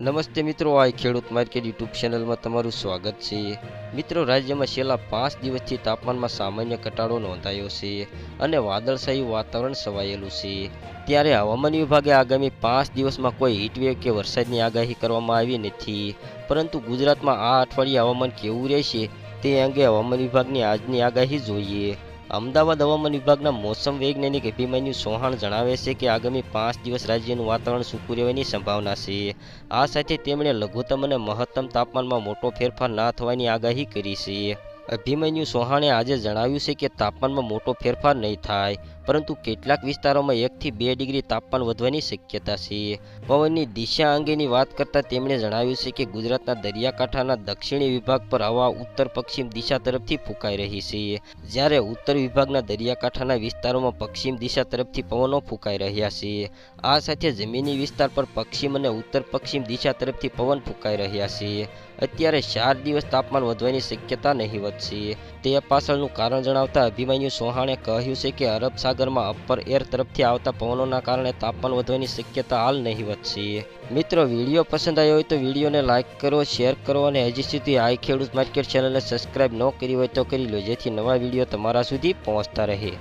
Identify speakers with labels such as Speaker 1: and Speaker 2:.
Speaker 1: નમસ્તે મિત્રો, આ ખેડૂત માર્કેટ યુટ્યુબ ચેનલમાં તમારું સ્વાગત છે। મિત્રો, રાજ્યમાં છેલ્લા 5 દિવસથી તાપમાનમાં સામાન્ય ઘટાડો નોંધાયો છે અને વાદળછાયું વાતાવરણ છવાયેલું છે। ત્યારે હવામાન વિભાગે આગામી 5 દિવસમાં કોઈ હીટવેવ કે વરસાદની આગાહી કરવામાં આવી નથી, પરંતુ ગુજરાતમાં આ અઠવાડિયે હવામાન કેવું રહેશે તે અંગે હવામાન વિભાગની આજની આગાહી જોઈએ। અમદાવાદ હવામાન વિભાગના મોસમ વૈજ્ઞાનિક અભિમન્યુ ચૌહાણ જણાવે છે કે આગામી 5 દિવસ રાજ્યનું વાતાવરણ સૂકું રહેવાની સંભાવના છે। આ સાથે તેમણે લઘુત્તમ અને મહત્તમ તાપમાનમાં મોટો ફેરફાર ના થવાની આગાહી કરી છે। અભિમન્યુ ચૌહાણે આજે જણાવ્યું છે કે તાપમાનમાં મોટો ફેરફાર નહીં થાય, પરંતુ કેટલાક વિસ્તારોમાં 1 થી 2 ડિગ્રી તાપમાન વધવાની શક્યતા છે। પવનની દિશા અંગેની વાત કરતાં તેમણે જણાવ્યું છે કે ગુજરાતના દરિયાકાંઠાના દક્ષિણી વિભાગ પર હવા ઉત્તર પશ્ચિમ દિશા તરફથી ફૂંકાઈ રહી છે, જ્યારે ઉત્તર વિભાગના દરિયાકાંઠાના વિસ્તારોમાં પશ્ચિમ દિશા તરફથી પવનો ફૂંકાઈ રહ્યા છે। આ સાથે જમીની વિસ્તાર પર પશ્ચિમ અને ઉત્તર પશ્ચિમ દિશા તરફથી પવન ફૂંકાઈ રહ્યા છે। અત્યારે 4 દિવસ તાપમાન વધવાની શક્યતા નહીવત છે। તે પાછળનું કારણ જણાવતા અભિમન્યુ ચૌહાણે કહ્યું છે કે અરબ સાગરમાં અપર એર તરફથી આવતા પવનોના કારણે તાપમાન વધવાની શક્યતા હાલ નહીવત છે। મિત્રો, વિડીયો પસંદ આવ્યો હોય તો વિડીયોને લાઇક કરો, શેર કરો અને હજી સુધી આ ખેડૂત માર્કેટ ચેનલને સબસ્ક્રાઇબ ન કરી હોય તો કરી લો, જેથી નવા વિડીયો તમારા સુધી પહોંચતા રહે।